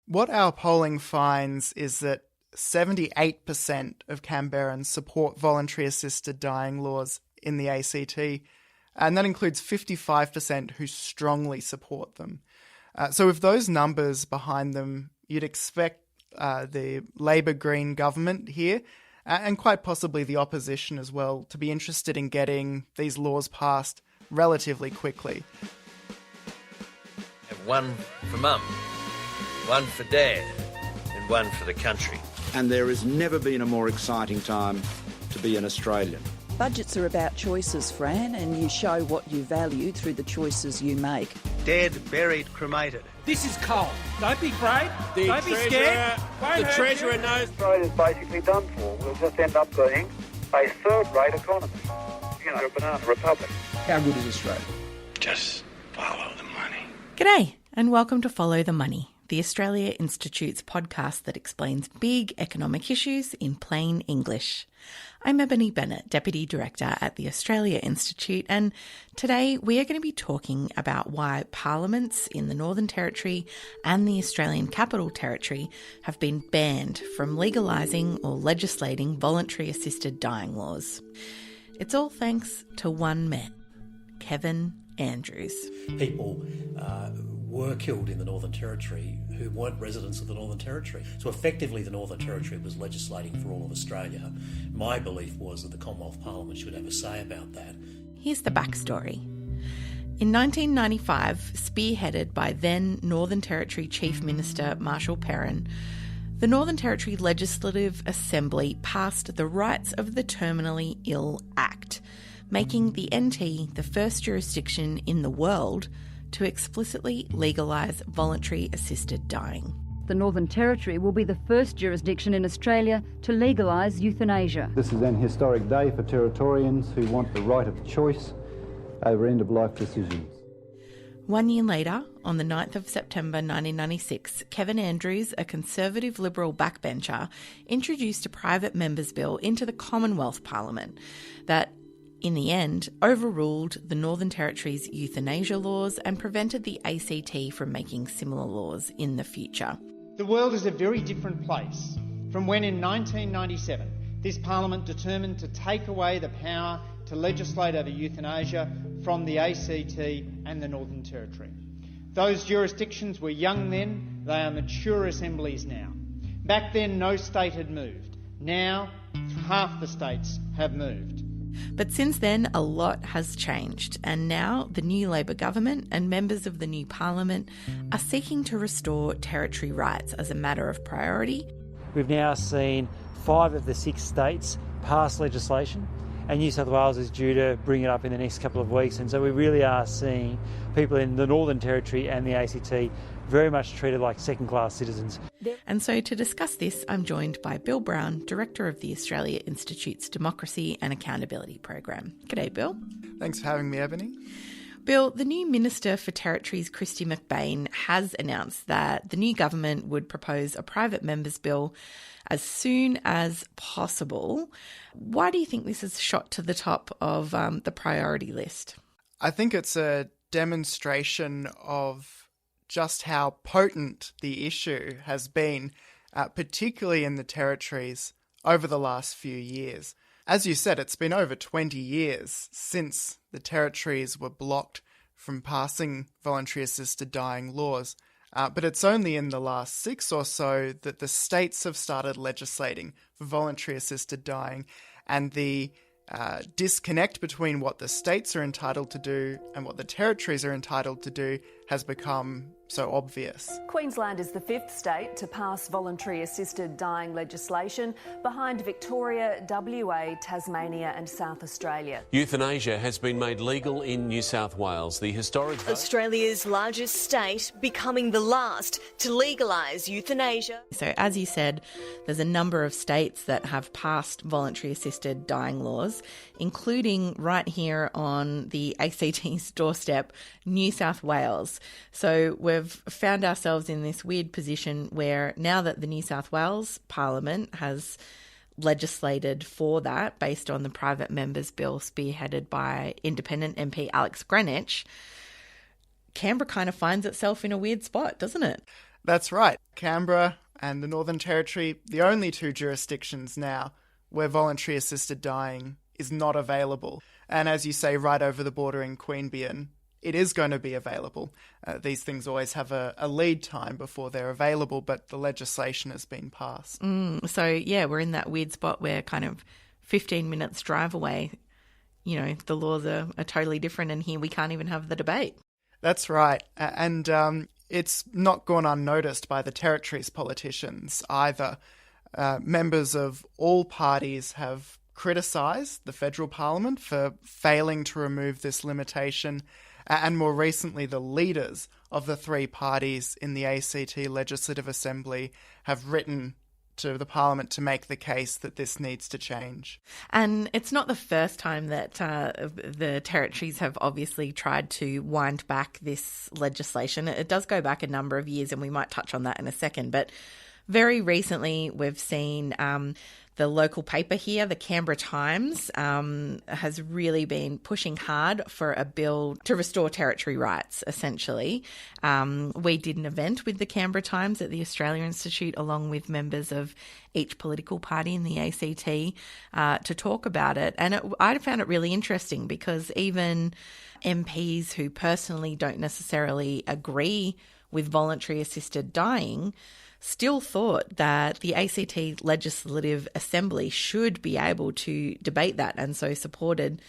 What our polling finds is that 78% of Canberrans support voluntary assisted dying laws in the ACT, and that includes 55% who strongly support them. So with those numbers behind them, you'd expect the Labor-Green government here, and quite possibly the opposition as well, to be interested in getting these laws passed relatively quickly. Have one for Mum, one for Dad, and one for the country. And there has never been a more exciting time to be an Australian. Budgets are about choices, Fran, and you show what you value through the choices you make. Dead, buried, cremated. This is coal. Don't be afraid. Don't be scared. The Treasurer knows. Australia's basically done for. We'll just end up being a third-rate economy. A banana republic. How good is Australia? Just follow the money. G'day, and welcome to Follow the Money, the Australia Institute's podcast that explains big economic issues in plain English. I'm Ebony Bennett, Deputy Director at the Australia Institute, and today we are going to be talking about why parliaments in the Northern Territory and the Australian Capital Territory have been banned from legalising or legislating voluntary assisted dying laws. It's all thanks to one man, Kevin Andrews. People were killed in the Northern Territory who weren't residents of the Northern Territory. So effectively the Northern Territory was legislating for all of Australia. My belief was that the Commonwealth Parliament should have a say about that. Here's the backstory. In 1995, spearheaded by then Northern Territory Chief Minister Marshall Perrin, the Northern Territory Legislative Assembly passed the Rights of the Terminally Ill Act, making the NT the first jurisdiction in the world to explicitly legalise voluntary assisted dying. The Northern Territory will be the first jurisdiction in Australia to legalise euthanasia. This is an historic day for Territorians who want the right of choice over end-of-life decisions. 1 year later, on the 9th of September 1996, Kevin Andrews, a Conservative Liberal backbencher, introduced a private member's bill into the Commonwealth Parliament that, in the end, overruled the Northern Territory's euthanasia laws and prevented the ACT from making similar laws in the future. The world is a very different place from when in 1997 this Parliament determined to take away the power to legislate over euthanasia from the ACT and the Northern Territory. Those jurisdictions were young then, they are mature assemblies now. Back then no state had moved. Now half the states have moved. But since then, a lot has changed, and now the new Labor government and members of the new Parliament are seeking to restore territory rights as a matter of priority. We've now seen 5 of the 6 states pass legislation, and New South Wales is due to bring it up in the next couple of weeks, and so we really are seeing people in the Northern Territory and the ACT very much treated like second-class citizens. And so to discuss this, I'm joined by Bill Brown, Director of the Australia Institute's Democracy and Accountability Program. G'day, Bill. Thanks for having me, Ebony. Bill, the new Minister for Territories, Kristy McBain, has announced that the new government would propose a private member's bill as soon as possible. Why do you think this is shot to the top of the priority list? I think it's a demonstration of just how potent the issue has been, particularly in the territories over the last few years. As you said, it's been over 20 years since the territories were blocked from passing voluntary assisted dying laws, but it's only in the last 6 or so that the states have started legislating for voluntary assisted dying, and the disconnect between what the states are entitled to do and what the territories are entitled to do has become so obvious. Queensland is the 5th state to pass voluntary assisted dying legislation, behind Victoria, WA, Tasmania and South Australia. Euthanasia has been made legal in New South Wales, the historic vote. Australia's largest state, becoming the last to legalise euthanasia. So as you said, there's a number of states that have passed voluntary assisted dying laws, including right here on the ACT's doorstep, New South Wales. So we've found ourselves in this weird position where now that the New South Wales Parliament has legislated for that based on the private member's bill spearheaded by independent MP Alex Greenwich, Canberra kind of finds itself in a weird spot, doesn't it? That's right. Canberra and the Northern Territory, the only two jurisdictions now where voluntary assisted dying is not available. And as you say, right over the border in Queanbeyan, it is going to be available. These things always have a lead time before they're available, but the legislation has been passed. So, yeah, we're in that weird spot where kind of 15 minutes drive away, you know, the laws are totally different, and here we can't even have the debate. That's right. And it's not gone unnoticed by the Territory's politicians either. Members of all parties have criticised the federal parliament for failing to remove this limitation, and more recently the leaders of the three parties in the ACT Legislative Assembly have written to the parliament to make the case that this needs to change. And it's not the first time that the territories have obviously tried to wind back this legislation. It does go back a number of years, and we might touch on that in a second, but very recently we've seen the local paper here, the Canberra Times, has really been pushing hard for a bill to restore territory rights, essentially. We did an event with the Canberra Times at the Australia Institute, along with members of each political party in the ACT, to talk about it. And I found it really interesting because even MPs who personally don't necessarily agree with voluntary assisted dying still thought that the ACT Legislative Assembly should be able to debate that, and so supported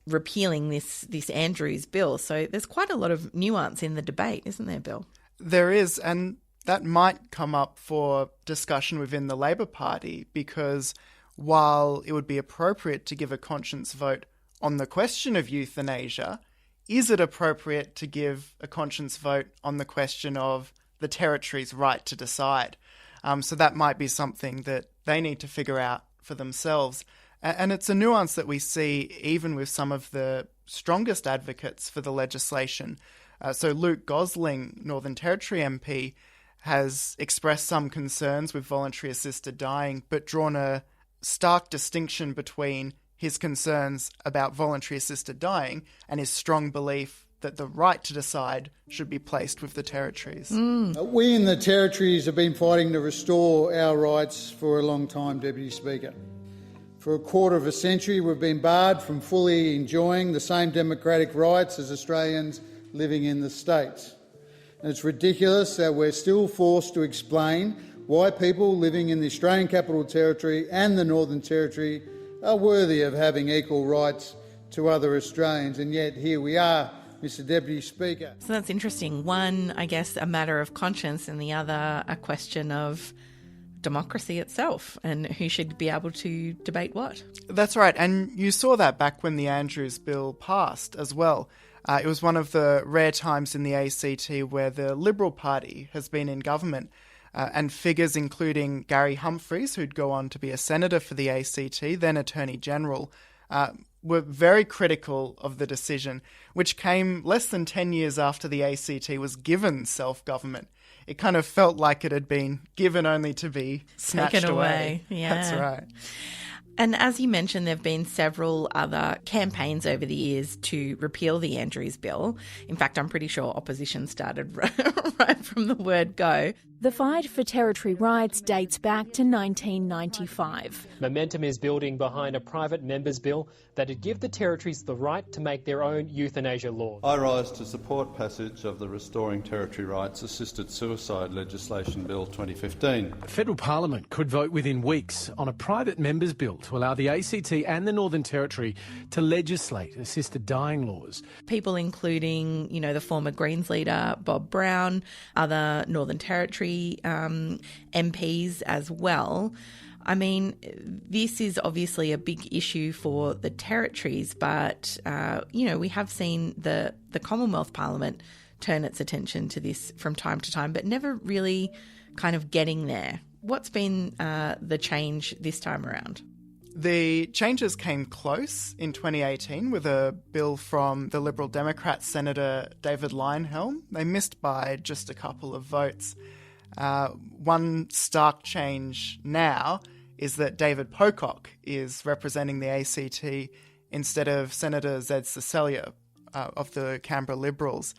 repealing this Andrews bill. So there's quite a lot of nuance in the debate, isn't there, Bill? There is, and that might come up for discussion within the Labor Party, because while it would be appropriate to give a conscience vote on the question of euthanasia, is it appropriate to give a conscience vote on the question of the Territory's right to decide? So that might be something that they need to figure out for themselves. And it's a nuance that we see even with some of the strongest advocates for the legislation. So Luke Gosling, Northern Territory MP, has expressed some concerns with voluntary assisted dying, but drawn a stark distinction between his concerns about voluntary assisted dying and his strong belief that the right to decide should be placed with the territories. We in the territories have been fighting to restore our rights for a long time, Deputy Speaker. For a quarter of a century, we've been barred from fully enjoying the same democratic rights as Australians living in the states. And it's ridiculous that we're still forced to explain why people living in the Australian Capital Territory and the Northern Territory are worthy of having equal rights to other Australians, and yet here we are, Mr. Deputy Speaker. So that's interesting. One, I guess, a matter of conscience, and the other a question of democracy itself and who should be able to debate what. That's right, and you saw that back when the Andrews Bill passed as well. It was one of the rare times in the ACT where the Liberal Party has been in government, and figures including Gary Humphries, who'd go on to be a senator for the ACT, then Attorney General, were very critical of the decision, which came less than 10 years after the ACT was given self-government. It kind of felt like it had been given only to be snatched taken away. Yeah. That's right. And as you mentioned, there have been several other campaigns over the years to repeal the Andrews Bill. In fact, I'm pretty sure opposition started right from the word go. The fight for territory rights dates back to 1995. Momentum is building behind a private members' bill that would give the territories the right to make their own euthanasia laws. I rise to support passage of the Restoring Territory Rights Assisted Suicide Legislation Bill 2015. Federal Parliament could vote within weeks on a private members' bill to allow the ACT and the Northern Territory to legislate assisted dying laws. People including, the former Greens leader, Bob Brown, other Northern Territory MPs as well. I mean, this is obviously a big issue for the territories, but, we have seen the Commonwealth Parliament turn its attention to this from time to time, but never really kind of getting there. What's been the change this time around? The changes came close in 2018 with a bill from the Liberal Democrat Senator David Leyonhjelm. They missed by just a couple of votes. One stark change now is that David Pocock is representing the ACT instead of Senator Zed Cecilia of the Canberra Liberals.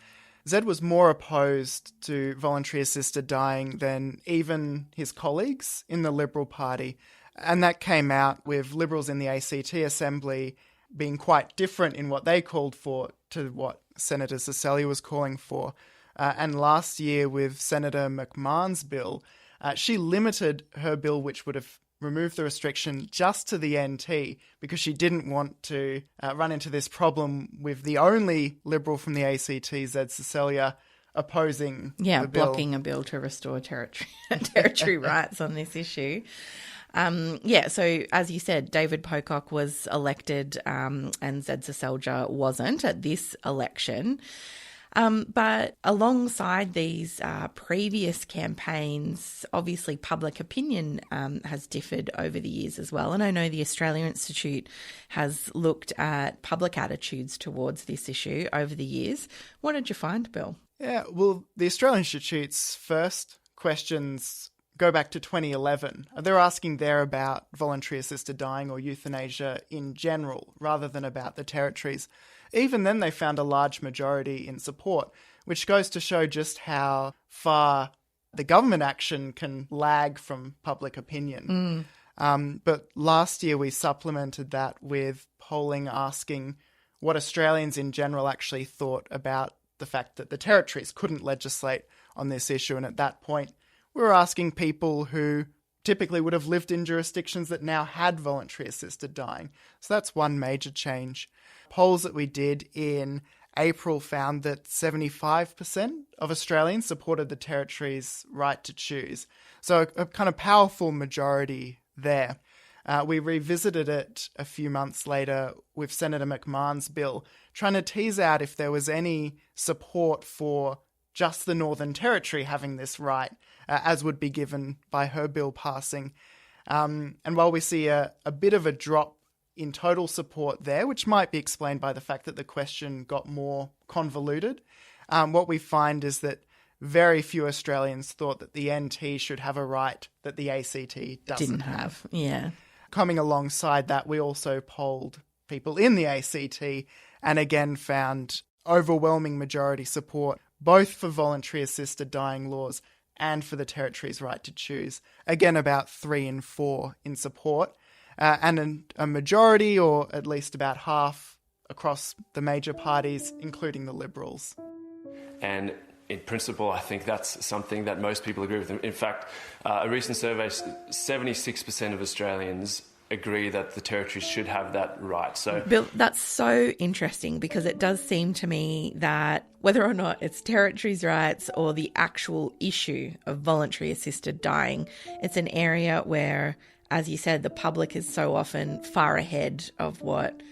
Zed was more opposed to voluntary assisted dying than even his colleagues in the Liberal Party. And that came out with Liberals in the ACT Assembly being quite different in what they called for to what Senator Cecilia was calling for. And last year with Senator McMahon's bill, she limited her bill, which would have removed the restriction, just to the NT, because she didn't want to run into this problem with the only Liberal from the ACT, Zed Cecilia, opposing the bill. Blocking a bill to restore territory rights on this issue. So as you said, David Pocock was elected and Zed Cecilia wasn't at this election. But alongside these previous campaigns, obviously public opinion has differed over the years as well. And I know the Australia Institute has looked at public attitudes towards this issue over the years. What did you find, Bill? Yeah, well, the Australia Institute's first questions go back to 2011. They're asking there about voluntary assisted dying or euthanasia in general, rather than about the territories. Even then, they found a large majority in support, which goes to show just how far the government action can lag from public opinion. But last year, we supplemented that with polling asking what Australians in general actually thought about the fact that the territories couldn't legislate on this issue. And at that point, we were asking people who typically would have lived in jurisdictions that now had voluntary assisted dying. So that's one major change. Polls that we did in April found that 75% of Australians supported the territory's right to choose. So a kind of powerful majority there. We revisited it a few months later with Senator McMahon's bill, trying to tease out if there was any support for just the Northern Territory having this right, as would be given by her bill passing. And while we see a bit of a drop in total support there, which might be explained by the fact that the question got more convoluted, what we find is that very few Australians thought that the NT should have a right that the ACT doesn't have. Yeah. Coming alongside that, we also polled people in the ACT and again found overwhelming majority support both for voluntary assisted dying laws and for the territory's right to choose. Again, about 3 in 4 in support, and a majority, or at least about half, across the major parties, including the Liberals. And in principle, I think that's something that most people agree with. In fact, a recent survey, 76% of Australians agree that the territories should have that right. So, Bill, that's so interesting, because it does seem to me that whether or not it's territories' rights or the actual issue of voluntary assisted dying, it's an area where, as you said, the public is so often far ahead of what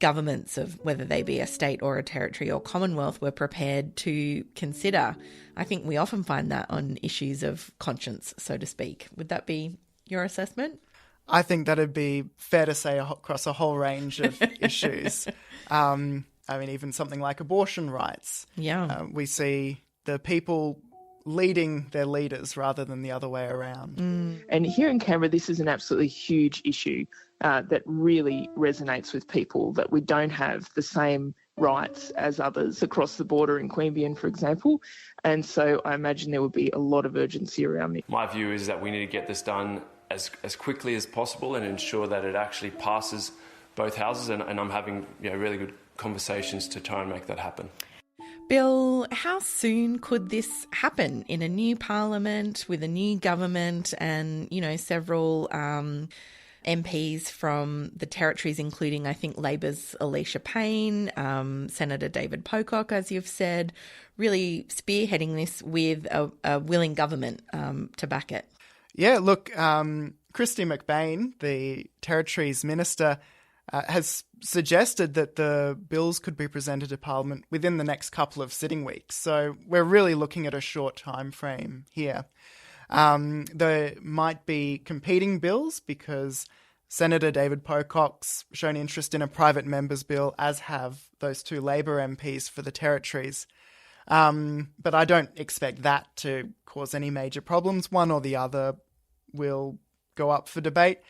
governments of whether they be a state or a territory or Commonwealth were prepared to consider. I think we often find that on issues of conscience, so to speak. Would that be your assessment? I think that'd be fair to say across a whole range of issues. I mean, even something like abortion rights. Yeah. We see the people leading their leaders rather than the other way around. And here in Canberra, this is an absolutely huge issue that really resonates with people, that we don't have the same rights as others across the border in Queanbeyan, for example. And so I imagine there would be a lot of urgency around this. my view is that we need to get this done as quickly as possible and ensure that it actually passes both houses. And I'm having really good conversations to try and make that happen. Bill, how soon could this happen in a new parliament with a new government and, several MPs from the territories, including, I think, Labor's Alicia Payne, Senator David Pocock, as you've said, really spearheading this with a willing government to back it? Yeah, look, Christy McBain, the Territories Minister, has suggested that the bills could be presented to Parliament within the next couple of sitting weeks. So we're really looking at a short time frame here. There might be competing bills because Senator David Pocock's shown interest in a private member's bill, as have those 2 Labor MPs for the territories. But I don't expect that to cause any major problems. One or the other will go up for debate.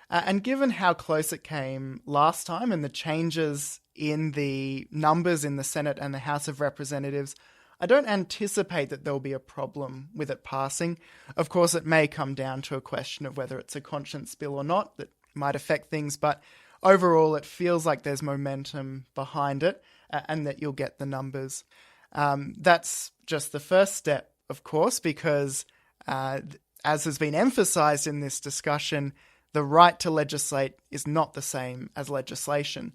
And given how close it came last time and the changes in the numbers in the Senate and the House of Representatives, I don't anticipate that there'll be a problem with it passing. Of course, it may come down to a question of whether it's a conscience bill or not that might affect things, but overall it feels like there's momentum behind it and that you'll get the numbers. That's just the first step, of course, because as has been emphasised in this discussion, the right to legislate is not the same as legislation.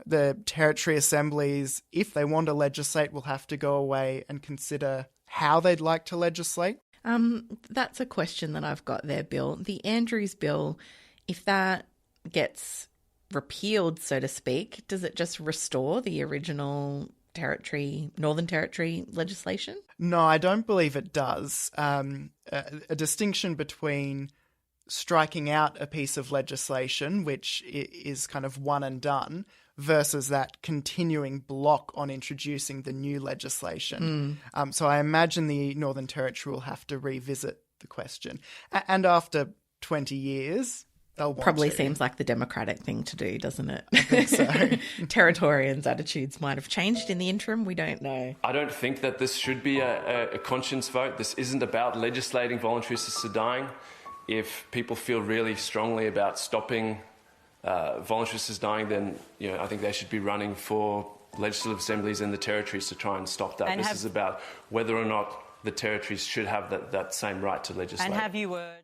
The territory assemblies, if they want to legislate, will have to go away and consider how they'd like to legislate. That's a question that I've got there, Bill. The Andrews Bill, if that gets repealed, so to speak, does it just restore the original Northern Territory legislation? No, I don't believe it does. A distinction between striking out a piece of legislation, which is kind of one and done, versus that continuing block on introducing the new legislation. So I imagine the Northern Territory will have to revisit the question. And after 20 years, they'll want Probably to. seems like the democratic thing to do, doesn't it? I think so. Territorians' attitudes might have changed in the interim. We don't know. I don't think that this should be a conscience vote. This isn't about legislating voluntary assisted dying. If people feel really strongly about stopping voluntary assisted dying, then I think they should be running for legislative assemblies in the territories to try and stop that. This is about whether or not the territories should have that same right to legislate. And have you heard?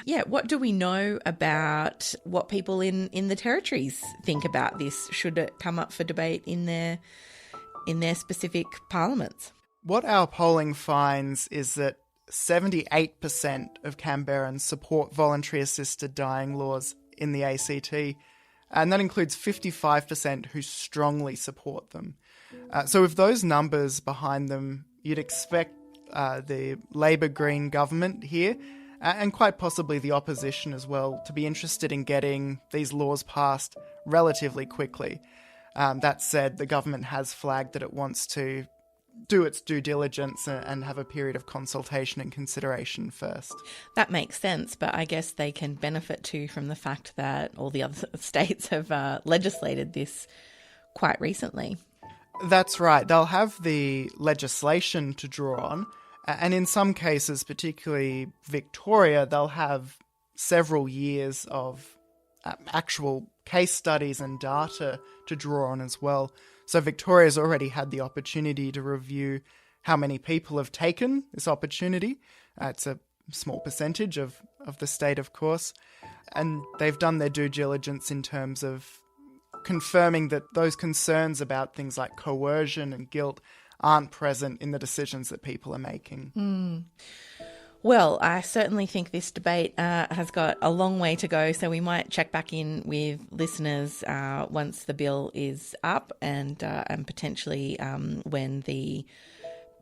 Yeah, what do we know about what people in the territories think about this? Should it come up for debate in their specific parliaments? What our polling finds is that 78% of Canberrans support voluntary assisted dying laws in the ACT, and that includes 55% who strongly support them. So with those numbers behind them, you'd expect the Labor-Green government here, and quite possibly the opposition as well, to be interested in getting these laws passed relatively quickly. That said, the government has flagged that it wants to do its due diligence and have a period of consultation and consideration first. That makes sense, but I guess they can benefit too from the fact that all the other states have legislated this quite recently. That's right. They'll have the legislation to draw on, and in some cases, particularly Victoria, they'll have several years of actual case studies and data to draw on as well. So Victoria's already had the opportunity to review how many people have taken this opportunity. It's a small percentage of the state, of course. And they've done their due diligence in terms of confirming that those concerns about things like coercion and guilt aren't present in the decisions that people are making. Well, I certainly think this debate has got a long way to go, so we might check back in with listeners once the bill is up and potentially when the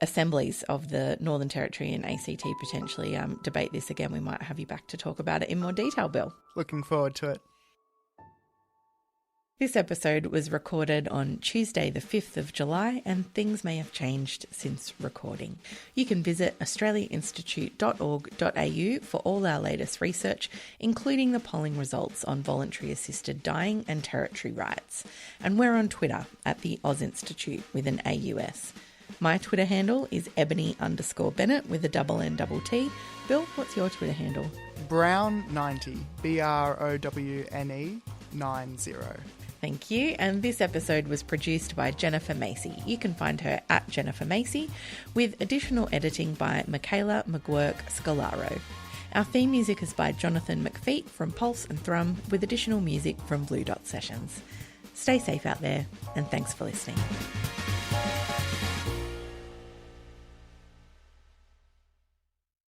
assemblies of the Northern Territory and ACT potentially debate this again. We might have you back to talk about it in more detail, Bill. Looking forward to it. This episode was recorded on Tuesday the 5th of July and things may have changed since recording. You can visit australiainstitute.org.au for all our latest research, including the polling results on voluntary assisted dying and territory rights. And we're on Twitter at the Oz Institute with an AUS. My Twitter handle is Ebony_Bennett with a ~N_T. Bill, what's your Twitter handle? Brown90, BROWNE 90. Thank you. And this episode was produced by Jennifer Macy. You can find her at Jennifer Macy, with additional editing by Michaela McGuirk-Scalaro. Our theme music is by Jonathan McFeet from Pulse and Thrum, with additional music from Blue Dot Sessions. Stay safe out there, and thanks for listening.